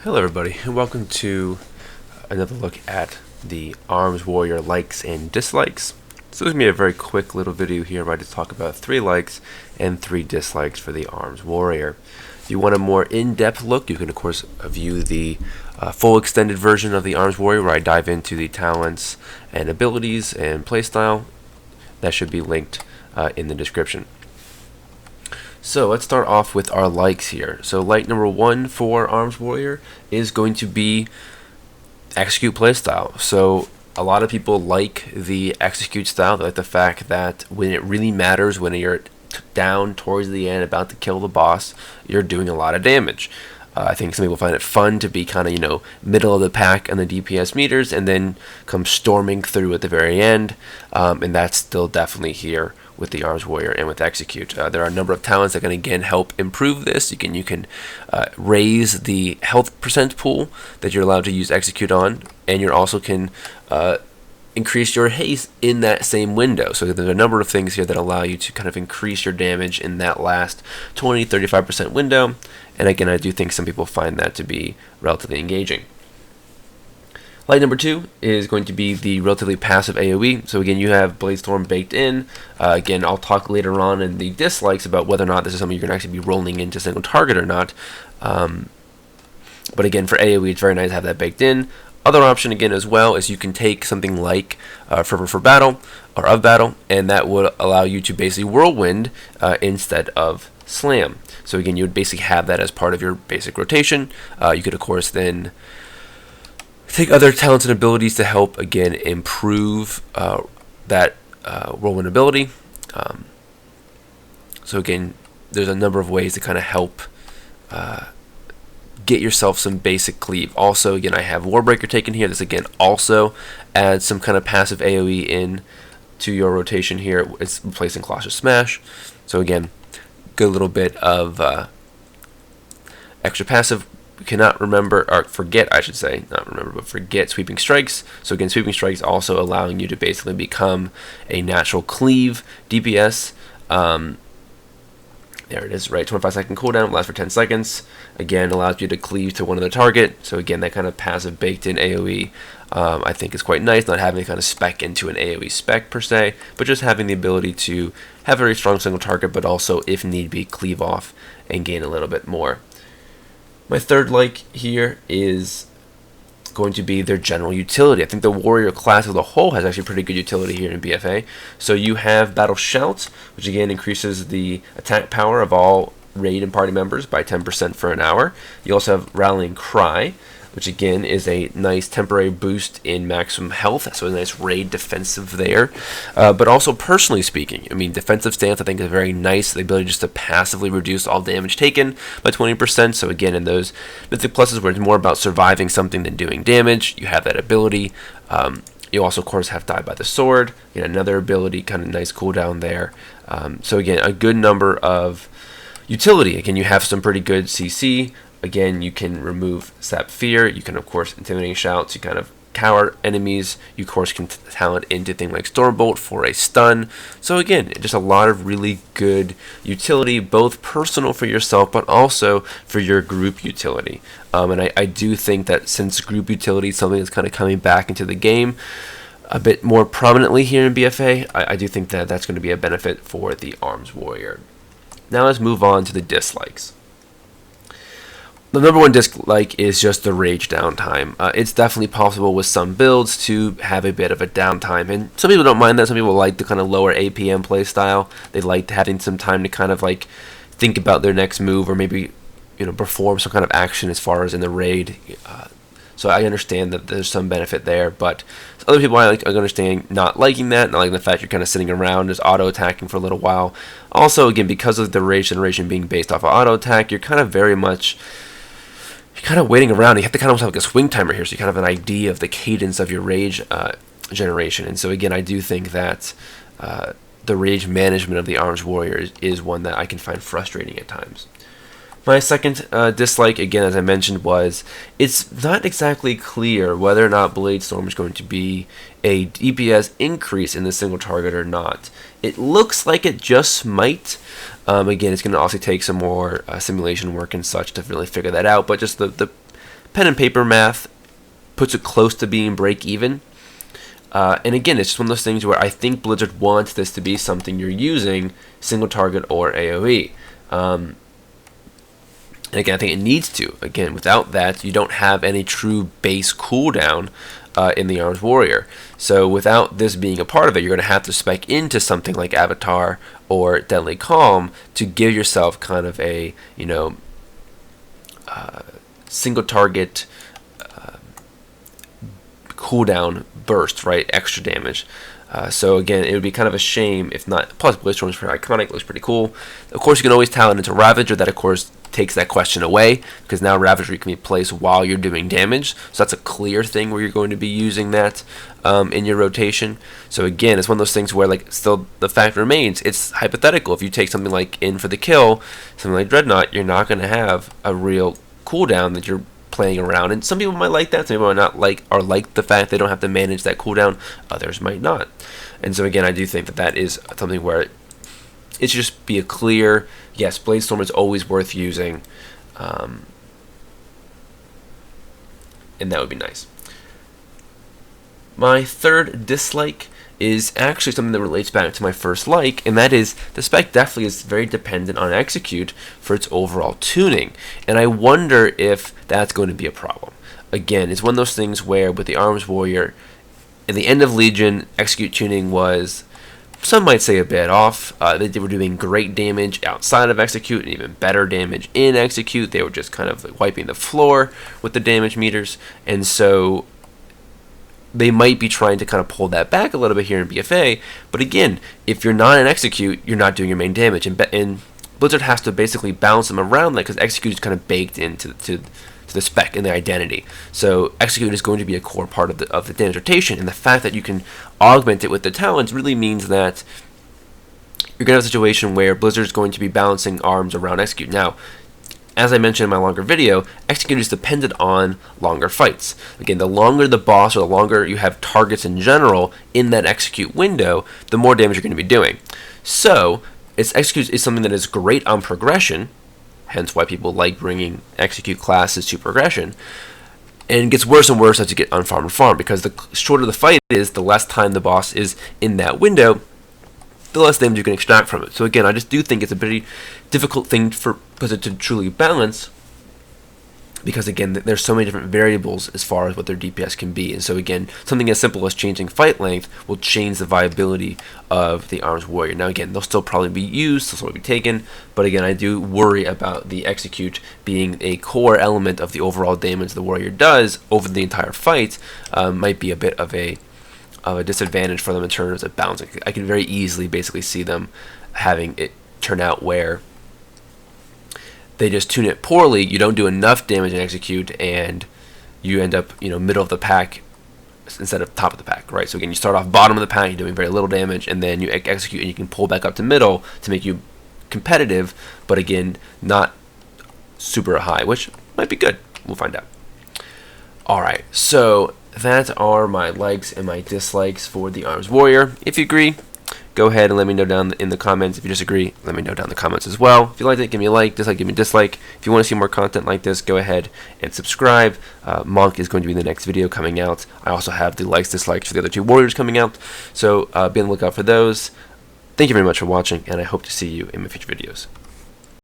Hello everybody, and welcome to another look at the Arms Warrior likes and dislikes. So this is going to be a very quick little video here where I just talk about 3 likes and 3 dislikes for the Arms Warrior. If you want a more in-depth look, you can of course view the full extended version of the Arms Warrior where I dive into the talents and abilities and playstyle. That should be linked in the description. So let's start off with our likes here. So like number 1 for Arms Warrior is going to be execute playstyle. So a lot of people like the execute style. They like the fact that when it really matters, when you're down towards the end about to kill the boss, you're doing a lot of damage. I think some people find it fun to be kind of, middle of the pack on the DPS meters and then come storming through at the very end. And that's still definitely here with the Arms Warrior and with Execute. There are a number of talents that can again help improve this. You can raise the health percent pool that you're allowed to use Execute on, and you also can increase your haste in that same window. So there's a number of things here that allow you to kind of increase your damage in that last 20-35% window. And again, I do think some people find that to be relatively engaging. Light number 2 is going to be the relatively passive AoE. So again, you have Bladestorm baked in. Again, I'll talk later on in the dislikes about whether or not this is something you're going to actually be rolling into single target or not. But again, for AoE, it's very nice to have that baked in. Other option again as well is you can take something like Fervor for Battle or of Battle, and that would allow you to basically Whirlwind instead of Slam. So again, you would basically have that as part of your basic rotation. You could of course then take other talents and abilities to help again improve that Whirlwind ability. So again, there's a number of ways to kind of help get yourself some basic cleave. Also, again, I have Warbreaker taken here. This again also adds some kind of passive AoE in to your rotation here. It's replacing Colossus Smash. So again, good little bit of extra passive. We cannot remember, or forget, I should say, not remember, but forget Sweeping Strikes. So again, Sweeping Strikes also allowing you to basically become a natural cleave DPS. There it is, right? 25-second cooldown, lasts for 10 seconds. Again, allows you to cleave to one other target. So again, that kind of passive baked-in AoE, I think is quite nice. Not having to kind of spec into an AoE spec per se, but just having the ability to have a very strong single target, but also, if need be, cleave off and gain a little bit more. My third like here is going to be their general utility. I think the warrior class as a whole has actually pretty good utility here in BFA. So you have Battle Shout, which again increases the attack power of all raid and party members by 10% for an hour. You also have Rallying Cry, which again is a nice temporary boost in maximum health, so a nice raid defensive there. But also personally speaking, I mean, defensive stance I think is very nice, the ability just to passively reduce all damage taken by 20%. So again, in those mythic pluses where it's more about surviving something than doing damage, you have that ability. You also of course have Die by the Sword, another ability, kind of nice cooldown there. So again, a good number of utility. Again, you have some pretty good CC. Again, you can remove Sap Fear. You can, of course, Intimidating Shouts. You kind of cower enemies. You, of course, can talent into things like Stormbolt for a stun. So, again, just a lot of really good utility, both personal for yourself, but also for your group utility. And I do think that since group utility is something that's kind of coming back into the game a bit more prominently here in BFA, I do think that that's going to be a benefit for the Arms Warrior. Now let's move on to the dislikes. The number 1 dislike is just the rage downtime. It's definitely possible with some builds to have a bit of a downtime, and some people don't mind that. Some people like the kind of lower APM play style. They like having some time to kind of like think about their next move, or maybe perform some kind of action as far as in the raid. So I understand that there's some benefit there, but other people I understand not liking that, not liking the fact you're kind of sitting around just auto-attacking for a little while. Also, again, because of the rage generation being based off of auto-attack, you're kind of very much waiting around. You have to kind of have like a swing timer here, so you kind of have an idea of the cadence of your rage generation. And so again, I do think that the rage management of the Arms Warrior is one that I can find frustrating at times. My second dislike, again, as I mentioned, was it's not exactly clear whether or not Bladestorm is going to be a DPS increase in the single target or not. It looks like it just might. Again, it's going to also take some more simulation work and such to really figure that out, but just the pen and paper math puts it close to being break even. And again, it's just one of those things where I think Blizzard wants this to be something you're using, single target or AoE. And again, I think it needs to. Again, without that, you don't have any true base cooldown in the Arms Warrior. So without this being a part of it, you're going to have to spec into something like Avatar or Deadly Calm to give yourself kind of a, single target cooldown burst, right? Extra damage. So again, it would be kind of a shame if not. Plus, Blizzstorm is pretty iconic, looks pretty cool. Of course, you can always talent into Ravager. That, of course, takes that question away, because now Ravager can be placed while you're doing damage. So that's a clear thing where you're going to be using that in your rotation. So again, it's one of those things where, like, still the fact remains, it's hypothetical. If you take something like In for the Kill, something like Dreadnought, you're not going to have a real cooldown that you're playing around, and some people might like that, some people might not like the fact they don't have to manage that cooldown, others might not. And so again, I do think that is something where it should just be a clear, yes, Bladestorm is always worth using, and that would be nice. My third dislike is actually something that relates back to my first like, and that is the spec definitely is very dependent on Execute for its overall tuning, and I wonder if that's going to be a problem. Again, it's one of those things where with the Arms Warrior, in the end of Legion, Execute tuning was, some might say, a bit off. They were doing great damage outside of Execute and even better damage in Execute. They were just kind of like wiping the floor with the damage meters, and so they might be trying to kind of pull that back a little bit here in BFA, but again, if you're not in Execute, you're not doing your main damage, and Blizzard has to basically balance them around that, because Execute is kind of baked into the spec and the identity. So Execute is going to be a core part of the damage rotation, and the fact that you can augment it with the talents really means that you're going to have a situation where Blizzard is going to be balancing arms around Execute. Now, as I mentioned in my longer video, Execute is dependent on longer fights. Again, the longer the boss, or the longer you have targets in general in that Execute window, the more damage you're going to be doing. So, Execute is something that is great on progression, hence why people like bringing Execute classes to progression, and it gets worse and worse as you get on farm and farm, because the shorter the fight is, the less time the boss is in that window, the less damage you can extract from it. So again, I just do think it's a pretty difficult thing for Blizzard to truly balance, because again, there's so many different variables as far as what their DPS can be. And so again, something as simple as changing fight length will change the viability of the Arms Warrior. Now again, they'll still probably be used, they'll still be taken, but again, I do worry about the Execute being a core element of the overall damage the Warrior does over the entire fight. Might be a bit of a disadvantage for them in terms of balancing. I can very easily basically see them having it turn out where they just tune it poorly, you don't do enough damage in Execute, and you end up, middle of the pack instead of top of the pack, right? So again, you start off bottom of the pack, you're doing very little damage, and then you Execute and you can pull back up to middle to make you competitive, but again, not super high, which might be good. We'll find out. Alright, so that are my likes and my dislikes for the Arms Warrior. If you agree, go ahead and let me know down in the comments. If you disagree, let me know down in the comments as well. If you liked it, give me a like. Dislike, give me a dislike. If you want to see more content like this, go ahead and subscribe. Monk is going to be the next video coming out. I also have the likes, dislikes for the other two Warriors coming out, so be on the lookout for those. Thank you very much for watching, and I hope to see you in my future videos.